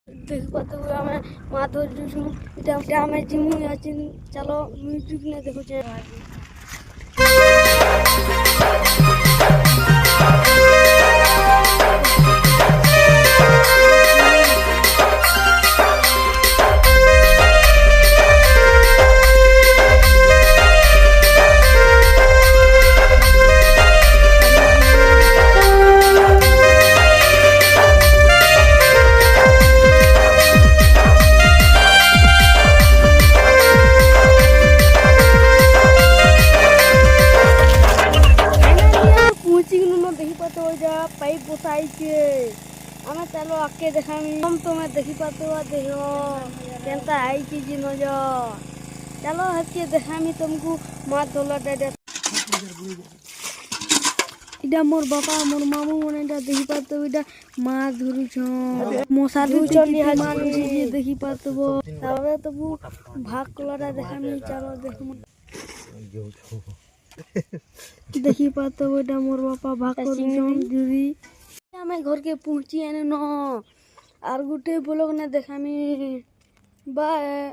देख पाते हुए हमें माँ धरू इटा हमें जिमू अच्छी चलो म्यूजिक ने देखो देखी पाते हो जा पाइप बसाई के हमें चलो आके देखा हम तुम्हें देखी पाते हो देखो केंता आई चीज न जो चलो हके देखा तुमको मात धोला डेडे इडा मोर बापा मोर मामू मने इडा देखी पाते हो इडा माछ धरु छ मशा धुचली हाल देखी पाते हो तबे तो भाग कलरा देखा चलो देखो देखी पाते हो इटा मोर बापा भाग कर जुरी हमें घर के पहुंची न और गुटे ब्लॉग ने देखा बाय।